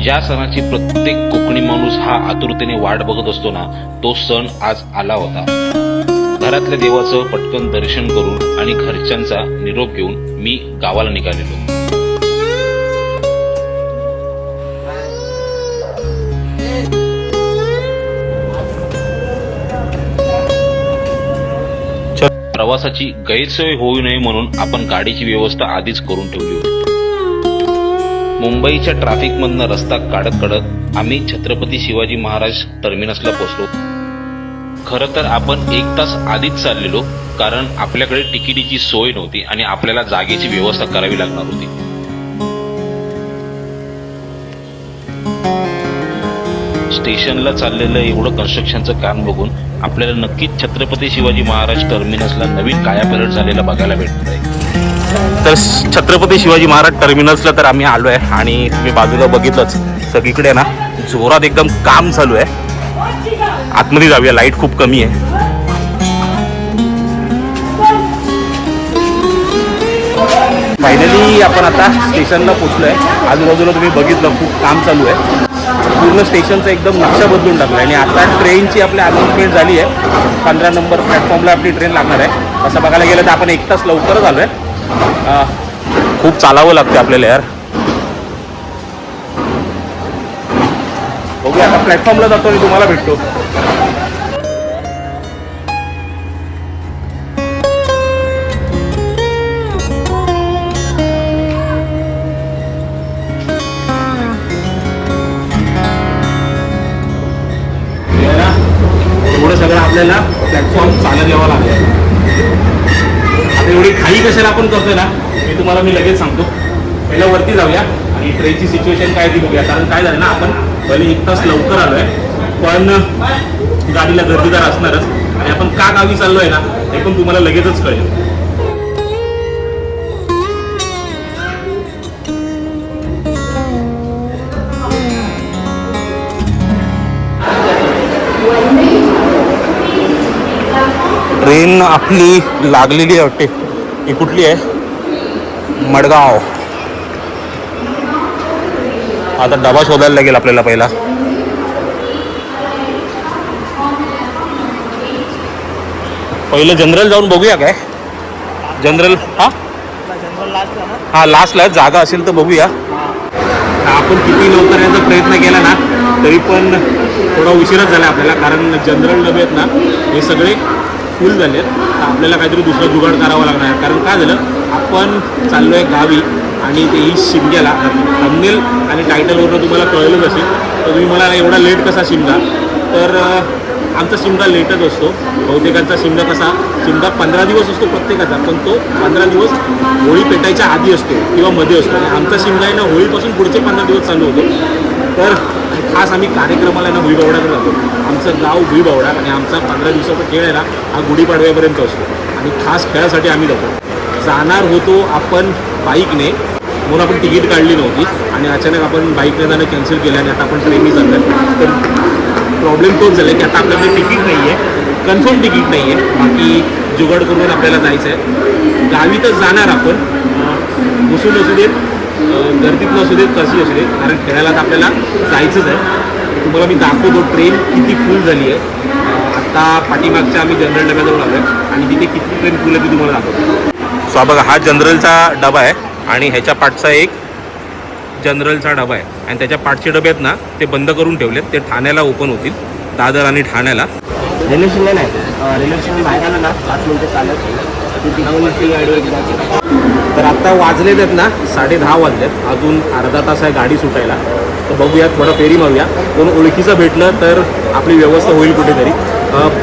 ज्या सणाची प्रत्येक कोकणी माणूस हा आतुरतेने वाट बघत असतो ना, तो सण आज आला होता। घरातल्या देवाचं पटकन दर्शन करून आणि घरच्यांचा निरोप घेऊन मी गावाला निघालेलो। प्रवासाची गैरसोय होऊ नये म्हणून आपण गाडीची व्यवस्था आधीच करून ठेवली होती। मुंबईच्या ट्रॅफिक मधनं रस्ता काढत आम्ही छत्रपती शिवाजी महाराज टर्मिनसला पोहोचलो। खरं तर आपण 1 तास आधीच चाललेलो, कारण आपल्याकडे तिकिटीची सोय नव्हती आणि आपल्याला जागेची व्यवस्था करावी लागणार होती। स्टेशनला चाललेलं एवढं कन्स्ट्रक्शनचं काम बघून आपल्याला नक्कीच छत्रपती शिवाजी महाराज टर्मिनसला नवीन कायापालट झालेला बघायला भेटणार आहे। तर छत्रपती शिवाजी महाराज टर्मिनसला तर आम्ही आलो आहे आणि तुम्ही बाजूला बघितलंच, सगळीकडे ना जोरात एकदम काम चालू आहे। आतमध्ये जाऊया, लाईट खूप कमी आहे। फायनली आपण आता स्टेशनला पोहोचलोय। आजूबाजूला तुम्ही बघितलं खूप काम चालू आहे। पूर्ण स्टेशनचा एकदम नक्षा बदलून टाकला आणि आता ट्रेनची आपली अनाउन्समेंट झाली आहे। 15 नंबर प्लॅटफॉर्मला आपली ट्रेन लागणार आहे। असं बघायला गेलं तर आपण 1 तास लवकरच आलो आहे। खूप चालावं लागतं आपल्याला यार। बघूया आता प्लॅटफॉर्मला जातो आणि तुम्हाला भेटतो। एवढं सगळं आपल्याला प्लॅटफॉर्म चालत यावं लागेल। आता एवढी घाई कशाला आपण करतोय ना, हे तुम्हाला मी लगेच सांगतो। पहिला वरती जाऊया आणि ट्रेनची सिच्युएशन काय ती बघूया। कारण काय झालं ना, आपण पहिले 1 तास लवकर आलोय, पण गाडीला गर्दीदार असणारच आणि आपण का गावी चाललोय ना हे पण तुम्हाला लगेचच कळेल। ट्रेन आपली लागलेली आहे वाटते। ही कुठली आहे? मडगाव। आता डबा शोधायला लागेल आपल्याला पहिला। पहिलं जनरल जाऊन बघूया काय? जनरल हा लास्टला जागा असेल तर बघूया। आपण किती लवकर यायचा प्रयत्न केला ना तरी पण थोडा उशीरच झाला आपल्याला, कारण जनरल डबे आहेत ना हे सगळे फुल झाले आहेत। तर आपल्याला काहीतरी दुसरं जुगाड करावं लागणार आहे। कारण काय झालं, आपण चाललो आहे गावी आणि तेही शिमग्याला। थंबनेल आणि टायटलवरून तुम्हाला कळलंच असेल, तर तुम्ही मला एवढा लेट कसा शिमगा? तर आमचा शिमगा लेटच असतो। बहुतेकांचा शिमगा कसा, शिमगा 15 दिवस असतो प्रत्येकाचा, पण तो 15 दिवस होळी पेटायच्या आधी असतो किंवा मध्ये असतो। आणि आमचा शिमगा आहे ना होळीपासून पुढचे 15 दिवस चालू होतो। तर खास आम्ही कार्यक्रमाला ना भुईबावड्याकडे जातो। आमचं गाव भुईबावडा आणि आमचा 15 दिवसाचा खेळ आहे ना हा गुढीपाडव्यापर्यंत असतो आणि खास खेळासाठी आम्ही जातो। जाणार होतो आपण बाईकने, म्हणून आपण तिकीट काढली नव्हती आणि अचानक आपण बाईकने जाणं कॅन्सल केलं आणि आता आपण ट्रेनने जातो। तर प्रॉब्लेम तोच झाला की आता आपल्याकडे तिकीट नाही आहे, कन्फर्म तिकीट नाही आहे। बाकी जुगाड करून आपल्याला जायचं आहे। गावी तर जाणार आपण, बसून असू देत, गर्दीत नसू देत, कशी असू देत, कारण खेळायला तर आपल्याला जायचंच आहे। तुम्हाला मी दाखवतो ट्रेन किती फुल झाली आहे। आता पाठीमागच्या आम्ही जनरल डब्याजवळ आलो आहे आणि तिथे किती ट्रेन फुल आहे ते तुम्हाला दाखवतो। सो बघा, हा जनरलचा डबा आहे आणि ह्याच्या पाठचा एक जनरलचा डबा आहे आणि त्याच्या पाठचे डबे आहेत ना ते बंद करून ठेवलेत। ते ठाण्याला ओपन होतील, दादर आणि ठाण्याला। रेल्वे स्टेशन नाही, रेल्वे स्टेशन बाहेर आलं ना 5 मिनिटं चालत तर आता वाजलेत आहेत ना 10:30 वाजलेत, अजून अर्धा तास आहे गाडी सुटायला। तर बघूया, थोडं फेरी मारूया। कोण ओळखीचं भेटलं तर आपली व्यवस्था होईल कुठेतरी।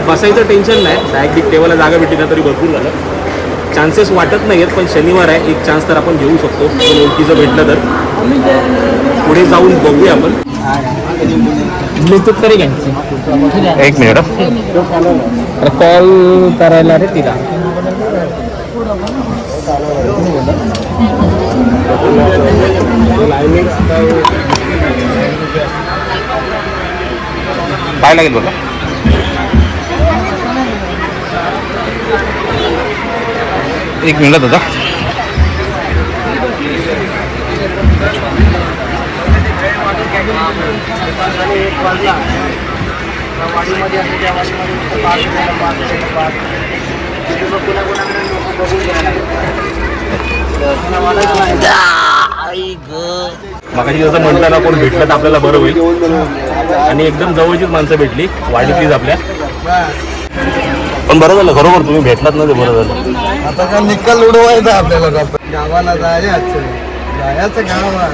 बसायचं टेन्शन नाही, डायरेक्ट टेबलला जागा भेटली ना तरी भरपूर झालं। चान्सेस वाटत नाही आहेत, पण शनिवार आहे, एक चान्स तर आपण घेऊ शकतो कोण ओळखीचं भेटलं तर। पुढे जाऊन बघूया आपण। ब्लूटूथ तरी घ्यायची। एक मिनिट, कॉल करायला रे तिला। काय लागेल बघा? एक मिनिट दादा। एक वाजला वाडीमध्ये असते त्या वाडीमध्ये पाच कुणाकुणाकडे लोक बघून मगाशी जसं म्हणताना कोण भेटलं तर आपल्याला बरं होईल आणि एकदम जवळचीच माणसं भेटली वाडीतलीच आपल्या. पण बरं झालं खरोखर तुम्ही भेटलात ना ते बरं झालं. आता काय निकाल उडवायचा आपल्याला गावाला जायचं गावाला.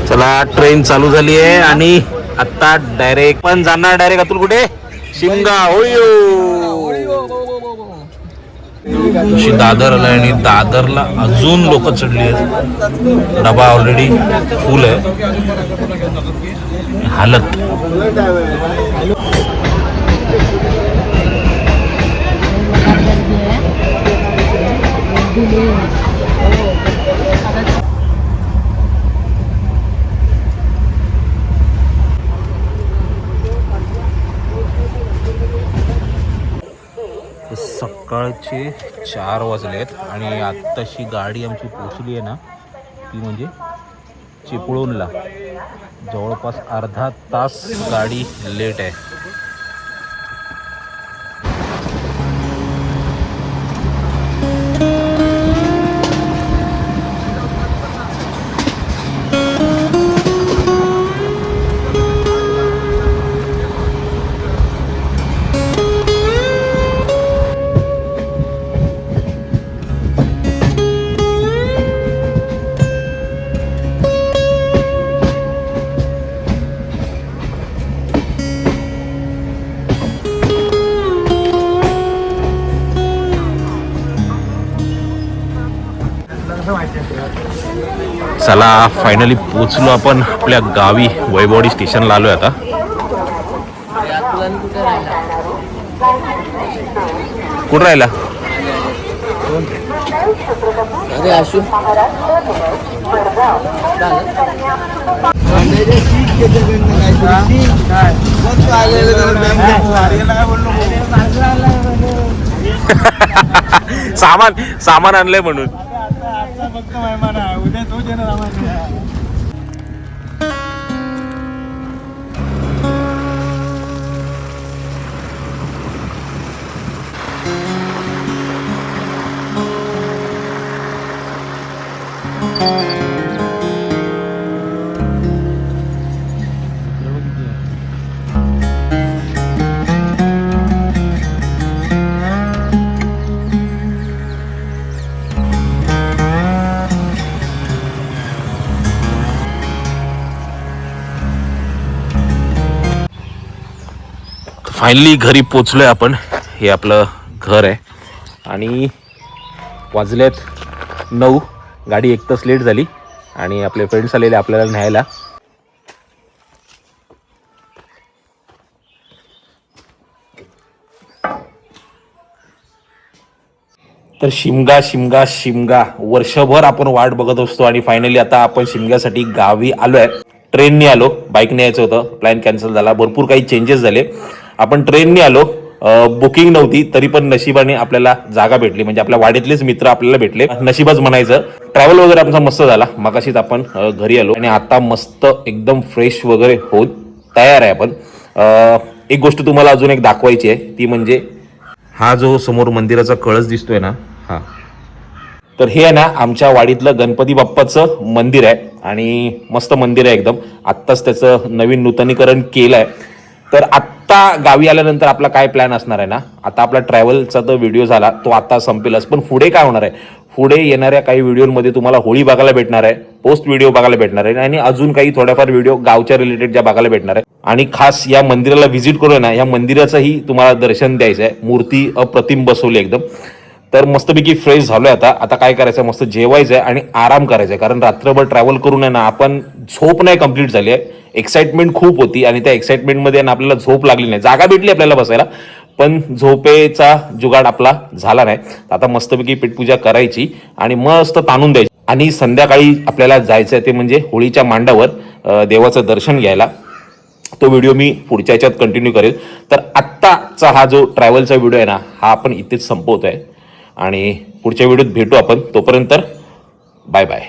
चला ट्रेन चालू झाली आहे आणि आता डायरेक्ट पण जाणार डायरेक्ट अतुल कुठे शिमगा दादर आला आणि दादरला अजून लोक चढली आहेत. डबा ऑलरेडी फुल आहे हालत. सकाळचे 4 वाजलेत आणि आत्ताशी गाडी आमची पोचली आहे ना ती म्हणजे चिपळूणला. जवळपास अर्धा तास गाडी लेट आहे. चला फायनली पोचलो आपण आपल्या गावी. वैभववाडी स्टेशनला आलोय आता. कुठं राहिला अरे आशू सामान आणलंय म्हणून. उद्या तो फायनली घरी पोचलोय आपण. हे आपलं घर आहे आणि वाजलेत 9. गाडी 1 तास लेट झाली आणि आपले फ्रेंड्स आलेले आपल्याला न्यायला. तर शिमगा शिमगा शिमगा वर्षभर आपण वाट बघत असतो आणि फायनली आता आपण शिमग्यासाठी गावी आलोय. ट्रेनने आलो, बाईकने यायचं होतं, प्लॅन कॅन्सल झाला. भरपूर काही चेंजेस झाले. आपण ट्रेनने आलो, बुकिंग नव्हती तरी पण नशिबाने आपल्याला जागा भेटली. म्हणजे आपल्या वाडीतलेच मित्र आपल्याला भेटले, नशिबाच म्हणायचं. ट्रॅव्हल वगैरे आमचा मस्त झाला. मगाशीच आपण घरी आलो आणि आता मस्त एकदम फ्रेश वगैरे होत तयार आहे आपण. एक गोष्ट तुम्हाला अजून एक दाखवायची आहे, ती म्हणजे हा जो समोर मंदिराचा कळस दिसतोय ना, हा तर हे आहे ना आमच्या वाडीतलं गणपती बाप्पाचं मंदिर आहे आणि मस्त मंदिर आहे एकदम. आत्ताच त्याचं नवीन नूतनीकरण केलं आहे. तर आत्ता गावी आल्यानंतर आपला काय प्लॅन असणार आहे ना, आता आपला ट्रॅव्हलचा तर व्हिडिओ झाला तो आता संपेलच, पण पुढे काय होणार आहे, पुढे येणाऱ्या काही व्हिडिओमध्ये तुम्हाला होळी बघायला भेटणार आहे, पोस्ट व्हिडिओ बघायला भेटणार आहे आणि अजून काही थोड्याफार व्हिडिओ गावच्या रिलेटेड ज्या बघायला भेटणार आहे. आणि खास या मंदिराला व्हिजिट करून ना या मंदिराचंही तुम्हाला दर्शन द्यायचं आहे. मूर्ती अप्रतिम बसवली एकदम. तर मस्तपैकी फ्रेश झालोय आता. आता काय करायचं, मस्त जेवायचं आहे आणि आराम करायचा आहे. कारण रात्रभर ट्रॅव्हल करून आहे ना आपण झोप नाही कंप्लीट झाली आहे. एक्साइटमेंट खूप होती आणि त्या एक्साइटमेंटमध्ये ना आपल्याला झोप लागली नाही. जागा भेटली आपल्याला बसायला पण झोपेचा जुगाड आपला झाला नाही. आता मस्तपैकी पेटपूजा करायची आणि मस्त ताणून द्यायची आणि संध्याकाळी आपल्याला जायचं आहे ते म्हणजे होळीच्या मांडावर देवाचं दर्शन घ्यायला. तो व्हिडिओ मी पुढच्या ह्याच्यात कंटिन्यू करेल. तर आत्ताचा हा जो ट्रॅव्हलचा व्हिडिओ आहे ना हा आपण इथेच संपवतोय आणि पुढच्या व्हिडिओत भेटू आपण. तोपर्यंत बाय बाय.